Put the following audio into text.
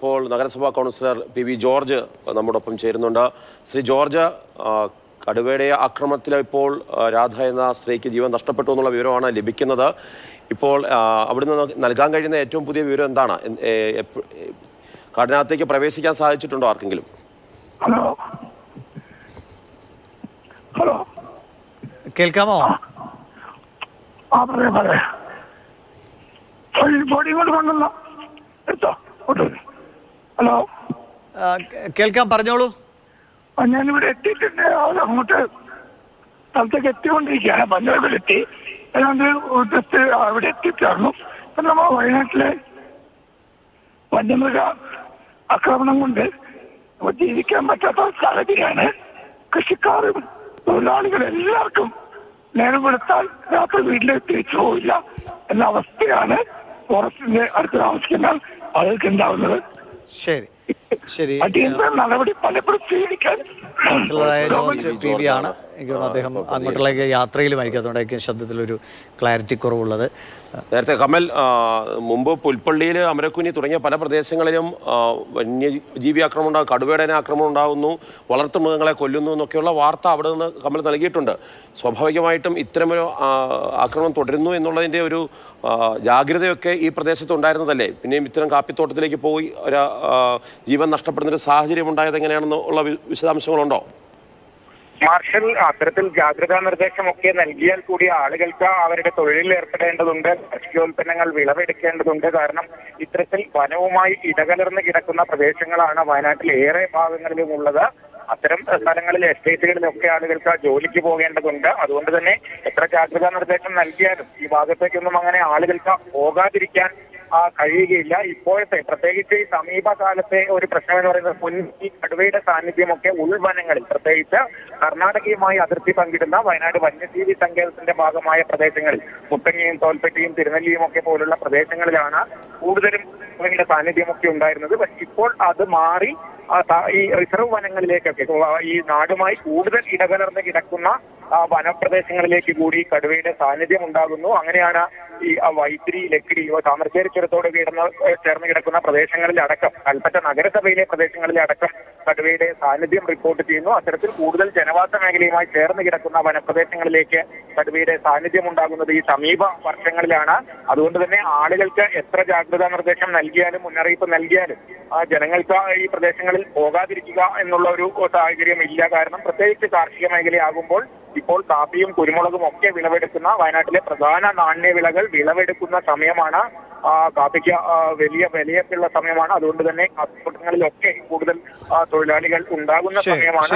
ഇപ്പോൾ നഗരസഭാ councillor P V George നമ്മോടൊപ്പം ചേരുന്നുണ്ട്. ശ്രീ ജോർജ്, കടുവയുടെ ആക്രമണത്തിൽ ഇപ്പോൾ രാധ എന്ന സ്ത്രീക്ക് ജീവൻ നഷ്ടപ്പെട്ടു എന്നുള്ള വിവരമാണ് ലഭിക്കുന്നത്. ഇപ്പോൾ അവിടുന്ന് നൽകാൻ കഴിയുന്ന ഏറ്റവും പുതിയ വിവരം എന്താണ്? കാടിനകത്തേക്ക് പ്രവേശിക്കാൻ സാധിച്ചിട്ടുണ്ടോ ആർക്കെങ്കിലും? ഹലോ ഹലോ, കേൾക്കാമോ? ഹലോ, കേൾക്കാം, പറഞ്ഞോളൂ. ഞാനിവിടെ എത്തിയിട്ടുണ്ട്. അങ്ങോട്ട് സ്ഥലത്തേക്ക് എത്തിക്കൊണ്ടിരിക്കുകയാണ്. പഞ്ചായത്തിലെത്തി. ഏതാണ്ട് ജസ്റ്റ് അവിടെ എത്തിച്ചായിരുന്നു. ഇപ്പം നമ്മൾ വയനാട്ടിലെ വന്യമൃഗ ആക്രമണം കൊണ്ട് ജീവിക്കാൻ പറ്റാത്ത സാഹചര്യമാണ്. കൃഷിക്കാരും തൊഴിലാളികളും എല്ലാവർക്കും നേരം വെളുത്താൽ രാത്രി വീട്ടിലേക്ക് തിരിച്ചു പോവില്ല എന്ന അവസ്ഥയാണ് ഫോറസ്റ്റിന്റെ അടുത്ത് താമസിക്കുന്ന ആളുകൾക്ക് ഉണ്ടാവുന്നത്. ശരി ശരി. അടിയന്തര നടപടി പലപ്പോഴും സ്വീകരിക്കാൻ കൗൺസിലറായ ജോർജ് പി വി ആണ്. എനിക്ക് തോന്നുന്നു അദ്ദേഹം അങ്ങോട്ടുള്ള യാത്രയിലുമായിരിക്കും, അതുകൊണ്ടായിരിക്കും ശബ്ദത്തിലൊരു ക്ലാരിറ്റി കുറവുള്ളത്. നേരത്തെ കമൽ, മുമ്പ് പുൽപ്പള്ളിയിൽ, അമരക്കുനി തുടങ്ങിയ പല പ്രദേശങ്ങളിലും വന്യജീവി ആക്രമണം ഉണ്ടാകും, കടുവയുടെ ആക്രമണം ഉണ്ടാകുന്നു, വളർത്തുമൃഗങ്ങളെ കൊല്ലുന്നു എന്നൊക്കെയുള്ള വാർത്ത അവിടെ നിന്ന് കമൽ നൽകിയിട്ടുണ്ട്. സ്വാഭാവികമായിട്ടും ഇത്തരമൊരു ആക്രമണം തുടരുന്നു എന്നുള്ളതിൻ്റെ ഒരു ജാഗ്രതയൊക്കെ ഈ പ്രദേശത്ത് ഉണ്ടായിരുന്നതല്ലേ? പിന്നെയും ഇത്തരം കാപ്പിത്തോട്ടത്തിലേക്ക് പോയി ഒരു ജീവൻ നഷ്ടപ്പെടുന്നൊരു സാഹചര്യം ഉണ്ടായത് എങ്ങനെയാണെന്നുള്ള വിശദാംശങ്ങളുണ്ടോ? മാർഷൽ, അത്തരത്തിൽ ജാഗ്രതാ നിർദ്ദേശമൊക്കെ നൽകിയാൽ കൂടി ആളുകൾക്ക് അവരുടെ തൊഴിലിൽ ഏർപ്പെടേണ്ടതുണ്ട്, ഭക്ഷ്യോൽപ്പന്നങ്ങൾ വിളവെടുക്കേണ്ടതുണ്ട്. കാരണം ഇത്തരത്തിൽ വനവുമായി ഇടകലർന്ന് കിടക്കുന്ന പ്രദേശങ്ങളാണ് വയനാട്ടിൽ ഏറെ ഭാഗങ്ങളിലും ഉള്ളത്. അത്തരം സ്ഥലങ്ങളിൽ, എസ്റ്റേറ്റുകളിലൊക്കെ ആളുകൾക്ക് ജോലിക്ക് പോകേണ്ടതുണ്ട്. അതുകൊണ്ട് തന്നെ എത്ര ജാഗ്രതാ നിർദ്ദേശം നൽകിയാലും ഈ ഭാഗത്തേക്കൊന്നും അങ്ങനെ ആളുകൾക്ക് പോകാതിരിക്കാൻ കഴിയുകയില്ല. ഇപ്പോഴത്തെ, പ്രത്യേകിച്ച് ഈ സമീപകാലത്തെ ഒരു പ്രശ്നം എന്ന് പറയുന്നത് ഈ കടുവയുടെ സാന്നിധ്യമൊക്കെ ഉൾവനങ്ങളിൽ, പ്രത്യേകിച്ച് കർണാടകയുമായി അതിർത്തി പങ്കിടുന്ന വയനാട് വന്യജീവി സങ്കേതത്തിന്റെ ഭാഗമായ പ്രദേശങ്ങളിൽ, മുത്തങ്ങയും തോൽപ്പെട്ടിയും തിരുനെല്ലിയും ഒക്കെ പോലുള്ള പ്രദേശങ്ങളിലാണ് കൂടുതലും കടുവയുടെ സാന്നിധ്യമൊക്കെ ഉണ്ടായിരുന്നത്. ഇപ്പോൾ അത് മാറി ഈ റിസർവ് വനങ്ങളിലേക്കൊക്കെ, ഈ നാടുമായി കൂടുതൽ ഇടകലർന്ന് കിടക്കുന്ന വനപ്രദേശങ്ങളിലേക്ക് കൂടി കടുവയുടെ സാന്നിധ്യം ഉണ്ടാകുന്നു. അങ്ങനെയാണ് ഈ വൈത്തിരി, ലക്കിടി, താമരശ്ശേരി ചുരത്തോട് ചേർന്ന് കിടക്കുന്ന പ്രദേശങ്ങളിലടക്കം, കൽപ്പറ്റ നഗരസഭയിലെ പ്രദേശങ്ങളിലടക്കം കടുവയുടെ സാന്നിധ്യം റിപ്പോർട്ട് ചെയ്യുന്നു. അത്തരത്തിൽ കൂടുതൽ ജനവാസ മേഖലയുമായി ചേർന്ന് കിടക്കുന്ന വനപ്രദേശങ്ങളിലേക്ക് കടുവയുടെ സാന്നിധ്യം ഉണ്ടാകുന്നത് ഈ സമീപ വർഷങ്ങളിലാണ്. അതുകൊണ്ട് തന്നെ ആളുകൾക്ക് എത്ര ജാഗ്രതാ നിർദ്ദേശം നൽകിയാലും, മുന്നറിയിപ്പ് നൽകിയാലും ജനങ്ങൾക്ക് ഈ പ്രദേശങ്ങളിൽ പോകാതിരിക്കുക എന്നുള്ള ഒരു സാഹചര്യം ഇല്ല. കാരണം പ്രത്യേകിച്ച് കാർഷിക മേഖലയാകുമ്പോൾ ഇപ്പോൾ കാപ്പിയും കുരുമുളകും ഒക്കെ വിളവെടുക്കുന്ന, വയനാട്ടിലെ പ്രധാന നാണ്യവിളകൾ വിളവെടുക്കുന്ന സമയമാണ്. കാപ്പിക്ക് വലിയ വിലയൊക്കെയുള്ള സമയമാണ്. അതുകൊണ്ട് തന്നെ കാപ്പിത്തോട്ടങ്ങളിലൊക്കെ കൂടുതൽ തൊഴിലാളികൾ ഉണ്ടാകുന്ന സമയമാണ്.